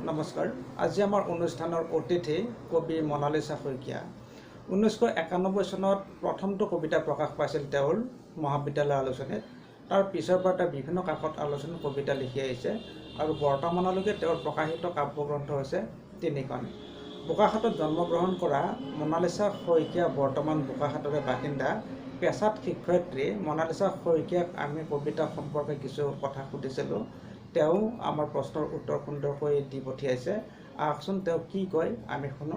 নমস্কাৰ। আজি আমাৰ অনুষ্ঠানৰ অতিথি কবি মনালিছা শইকীয়া। 1991 চনত প্ৰথমটো কবিতা প্ৰকাশ পাইছিল তেওঁৰ মহাবিদ্যালয় আলোচনীত। তাৰ পিছৰ পৰা তেওঁ বিভিন্ন কাকত আলোচনীত কবিতা লিখি আহিছে আৰু বৰ্তমানলৈকে তেওঁৰ প্ৰকাশিত কাব্যগ্ৰন্থ হৈছে 3খন। বোকাখাতত জন্মগ্ৰহণ কৰা মনালিছা শইকীয়া বৰ্তমান বোকাখাতৰে বাসিন্দা। পেছাত শিক্ষয়িত্ৰী মনালিছা শইকীয়াক আমি কবিতা সম্পৰ্কে কিছু কথা সুধিছিলোঁ। তেওঁ আমাৰ প্ৰশ্নৰ উত্তৰ সুন্দৰকৈ দি পঠিয়াইছে। আহকচোন তেওঁ কি কয় আমি শুনো।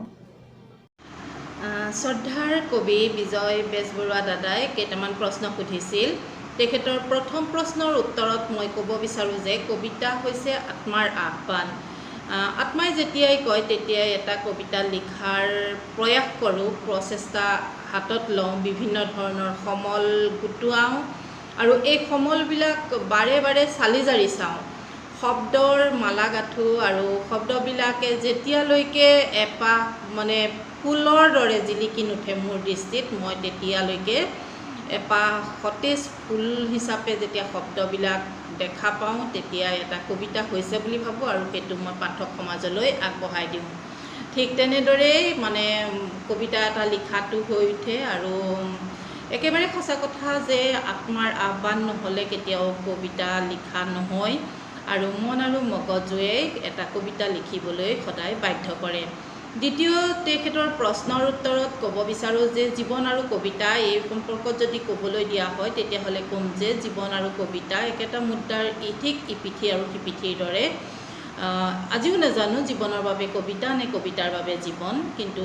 শ্ৰদ্ধাৰ কবি বিজয় বেজবৰুৱা দাদাই কেইটামান প্ৰশ্ন সুধিছিল। তেখেতৰ প্ৰথম প্ৰশ্নৰ উত্তৰত মই ক'ব বিচাৰোঁ যে কবিতা হৈছে আত্মাৰ আহ্বান। আত্মাই যেতিয়াই কয় তেতিয়াই এটা কবিতা লিখাৰ প্ৰয়াস কৰোঁ, প্ৰচেষ্টা হাতত লওঁ, বিভিন্ন ধৰণৰ সমল গোটোৱাওঁ আৰু এই সমলবিলাক বাৰে বাৰে চালি জাৰি চাওঁ। শব্দৰ মালা গাঁঠো আৰু শব্দবিলাকে যেতিয়ালৈকে এপাহ ফুলৰ দৰে জিলিকি নুঠে মোৰ দৃষ্টিত, মই তেতিয়ালৈকে এপাহ সতেজ ফুল হিচাপে যেতিয়া শব্দবিলাক দেখা পাওঁ তেতিয়া এটা কবিতা হৈছে বুলি ভাবোঁ আৰু সেইটো মই পাঠক সমাজলৈ আগবঢ়াই দিওঁ। ঠিক তেনেদৰেই কবিতা এটা লিখাটো হৈ উঠে আৰু একেবাৰে সঁচা কথা যে আত্মাৰ আহ্বান নহ'লে কেতিয়াও কবিতা লিখা নহয় আৰু মন আৰু মগজুৱে এটা কবিতা লিখিবলৈ সদায় বাধ্য কৰে। দ্বিতীয় তেখেতৰ প্ৰশ্নৰ উত্তৰত ক'ব বিচাৰোঁ যে জীৱন আৰু কবিতা এই সম্পৰ্কত যদি ক'বলৈ দিয়া হয় তেতিয়াহ'লে ক'ম যে জীৱন আৰু কবিতা একেটা মুদ্ৰাৰ ইঠিক ইপিঠি আৰু সিপিঠিৰ দৰে। আজিও নাজানো জীৱনৰ বাবে কবিতা নে কবিতাৰ বাবে জীৱন, কিন্তু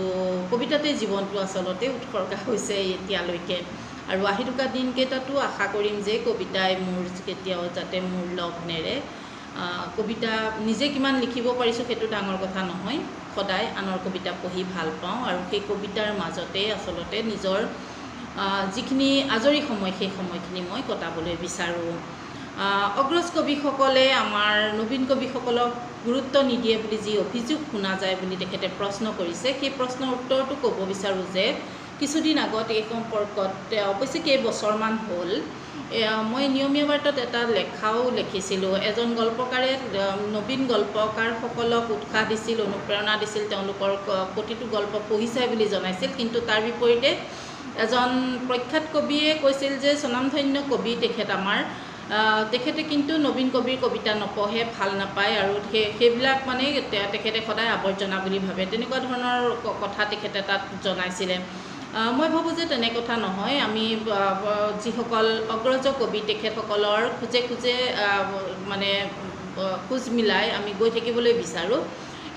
কবিতাতে জীৱনটো আচলতে উৎসৰ্গা হৈছে এতিয়ালৈকে। আৰু আহি থকা দিনকেইটাতো আশা কৰিম যে কবিতাই মোৰ কেতিয়াও যাতে মোৰ লগ নেৰে। কবিতা নিজে কিমান লিখিব পাৰিছোঁ সেইটো ডাঙৰ কথা নহয়, সদায় আনৰ কবিতা পঢ়ি ভাল পাওঁ আৰু সেই কবিতাৰ মাজতে আচলতে নিজৰ যিখিনি আজৰি সময় সেই সময়খিনি মই কটাবলৈ বিচাৰোঁ। অগ্ৰজ কবিসকলে আমাৰ নবীন কবিসকলক গুৰুত্ব নিদিয়ে বুলি যি অভিযোগ শুনা যায় বুলি তেখেতে প্ৰশ্ন কৰিছে, সেই প্ৰশ্নৰ উত্তৰটো ক'ব বিচাৰোঁ যে কিছুদিন আগত এই সম্পৰ্কত অৱশ্যে কেইবছৰমান হ'ল মই নিয়মীয়া বাৰ্তাত এটা লেখাও লিখিছিলোঁ। এজন গল্পকাৰে নবীন গল্পকাৰসকলক উৎসাহ দিছিল, অনুপ্ৰেৰণা দিছিল, তেওঁলোকৰ প্ৰতিটো গল্প পঢ়ি চাই বুলি জনাইছিল, কিন্তু তাৰ বিপৰীতে এজন প্ৰখ্যাত কবিয়ে কৈছিল যে স্বনামধন্য কবি তেখেতে কিন্তু নবীন কবিৰ কবিতা নপঢ়ে, ভাল নাপায় আৰু সেইবিলাক তেখেতে সদায় আৱৰ্জনা বুলি ভাবে। তেনেকুৱা ধৰণৰ কথা তেখেতে তাত জনাইছিলে। মই ভাবোঁ যে তেনে কথা নহয়। আমি যিসকল অগ্ৰজ কবি তেখেতসকলৰ খোজে খোজে খোজ মিলাই আমি গৈ থাকিবলৈ বিচাৰোঁ।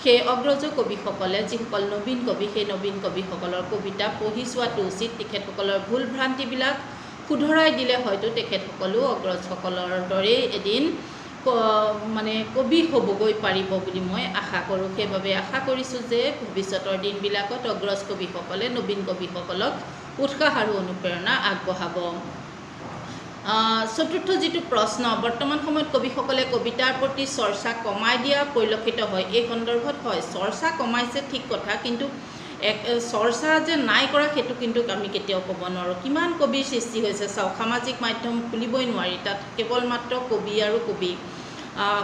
সেই অগ্ৰজ কবিসকলে যিসকল নবীন কবি সেই নবীন কবিসকলৰ কবিতা পঢ়ি চোৱাটো উচিত। তেখেতসকলৰ ভুল ভ্ৰান্তিবিলাক শুধৰাই দিলে হয়তো তেখেতসকলো অগ্ৰজসকলৰ দৰেই এদিন কবি হ'বগৈ পাৰিব বুলি মই আশা কৰোঁ। সেইবাবে আশা কৰিছোঁ যে ভৱিষ্যতৰ দিনবিলাকত অগ্ৰজ কবিসকলে নবীন কবিসকলক উৎসাহ আৰু অনুপ্ৰেৰণা আগবঢ়াব। চতুৰ্থ যিটো প্ৰশ্ন, বৰ্তমান সময়ত কবিসকলে কবিতাৰ প্ৰতি চৰ্চা কমাই দিয়া পৰিলক্ষিত হয়। এই সন্দৰ্ভত হয়, চৰ্চা কমাইছে ঠিক কথা, কিন্তু চৰ্চা যে নাই কৰা সেইটো কিন্তু আমি কেতিয়াও ক'ব নোৱাৰোঁ। কিমান কবিৰ সৃষ্টি হৈছে চাওক, সামাজিক মাধ্যম খুলিবই নোৱাৰি, তাত কেৱল মাত্ৰ কবি আৰু কবি।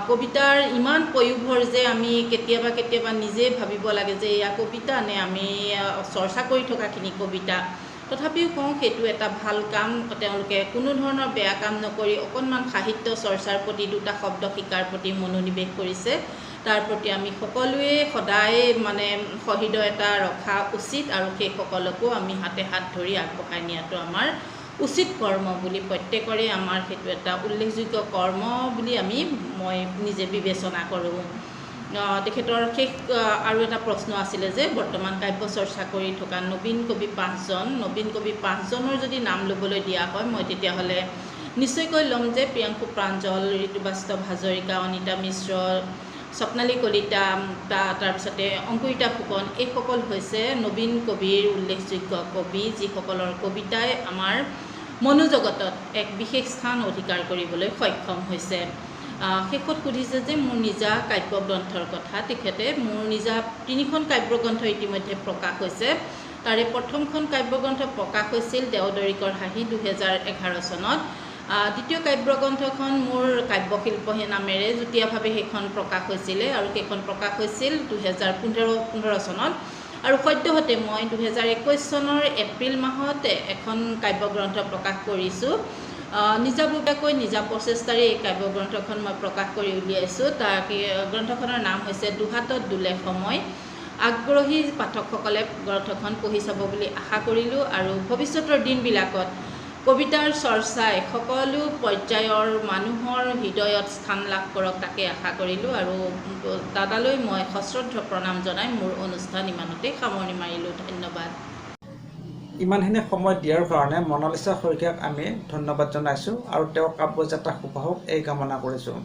কবিতাৰ ইমান পয়োভৰ যে আমি কেতিয়াবা নিজে ভাবিব লাগে যে এয়া কবিতা নে আমি চৰ্চা কৰি থকাখিনি কবিতা। তথাপিও কওঁ সেইটো এটা ভাল কাম, তেওঁলোকে কোনো ধৰণৰ বেয়া কাম নকৰি অকণমান সাহিত্য চৰ্চাৰ প্ৰতি, দুটা শব্দ শিকাৰ প্ৰতি মনোনিৱেশ কৰিছে। তাৰ প্ৰতি আমি সকলোৱে সদায় সহৃদয়তা ৰখা উচিত আৰু সেইসকলকো আমি হাতে হাত ধৰি আগবঢ়াই নিয়াটো আমাৰ উচিত কৰ্ম বুলি প্ৰত্যেকৰে আমাৰ সেইটো এটা উল্লেখযোগ্য কৰ্ম বুলি মই নিজে বিবেচনা কৰোঁ। তেখেতৰ শেষ আৰু এটা প্ৰশ্ন আছিলে যে বৰ্তমান কাব্য চৰ্চা কৰি থকা নবীন কবি 5জনৰ যদি নাম ল'বলৈ দিয়া হয় মই তেতিয়াহ'লে নিশ্চয়কৈ ল'ম যে প্ৰিয়াংশু প্ৰাঞ্জল, ঋতুবাস্তৱ হাজৰিকা, অনিতা মিশ্ৰ, স্বপ্নালী কলিতা, তাৰপিছতে অংকুৰিতা ফুকন, এইসকল হৈছে নবীন কবিৰ উল্লেখযোগ্য কবি, যিসকলৰ কবিতাই আমাৰ মনোজগতত এক বিশেষ স্থান অধিকাৰ কৰিবলৈ সক্ষম হৈছে। শেষত সুধিছে যে মোৰ নিজা কাব্যগ্ৰন্থৰ কথা। তেখেতে মোৰ নিজা 3খন কাব্যগ্ৰন্থ ইতিমধ্যে প্ৰকাশ হৈছে। তাৰে প্ৰথমখন কাব্যগ্ৰন্থ প্ৰকাশ হৈছিল দেওদৰিকৰ হাঁহি 2011 চনত দ্বিতীয় কাব্যগ্ৰন্থখন মোৰ কাব্যশিল্পহী নামেৰে যুটীয়াভাৱে সেইখন প্ৰকাশ হৈছিলে আৰু সেইখন প্ৰকাশ হৈছিল 2015 চনত আৰু সদ্যহতে মই 2021 চনৰ এপ্ৰিল মাহত এখন কাব্যগ্ৰন্থ প্ৰকাশ কৰিছোঁ। নিজাববীয়াকৈ নিজা প্ৰচেষ্টাৰে এই কাব্যগ্ৰন্থখন মই প্ৰকাশ কৰি উলিয়াইছোঁ। তাৰ গ্ৰন্থখনৰ নাম হৈছে দুহাতত দুলে সময়। আগ্ৰহী পাঠকসকলে গ্ৰন্থখন পঢ়ি চাব বুলি আশা কৰিলোঁ আৰু ভৱিষ্যতৰ দিনবিলাকত কবিতাৰ চৰ্চাই সকলো পৰ্যায়ৰ মানুহৰ হৃদয়ত স্থান লাভ কৰক তাকে আশা কৰিলোঁ আৰু দাদালৈ মই সশ্ৰদ্ধ প্ৰণাম জনাই মোৰ অনুষ্ঠান ইমানতে সামৰণি মাৰিলোঁ। ধন্যবাদ। ইমানখিনি সময় দিয়াৰ কাৰণে মনালিছা শইকীয়াক আমি ধন্যবাদ জনাইছোঁ আৰু তেওঁৰ কাব্যযাত্ৰা শুভ হওক এই কামনা কৰিছোঁ।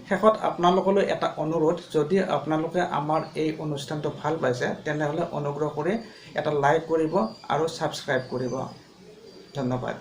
শেষত আপোনালোকলৈ এটা অনুৰোধ, যদি আপোনালোকে আমাৰ এই অনুষ্ঠানটো ভাল পাইছে তেনেহ'লে অনুগ্ৰহ কৰি এটা লাইক কৰিব আৰু ছাবস্ক্ৰাইব কৰিব। ধন্যবাদ।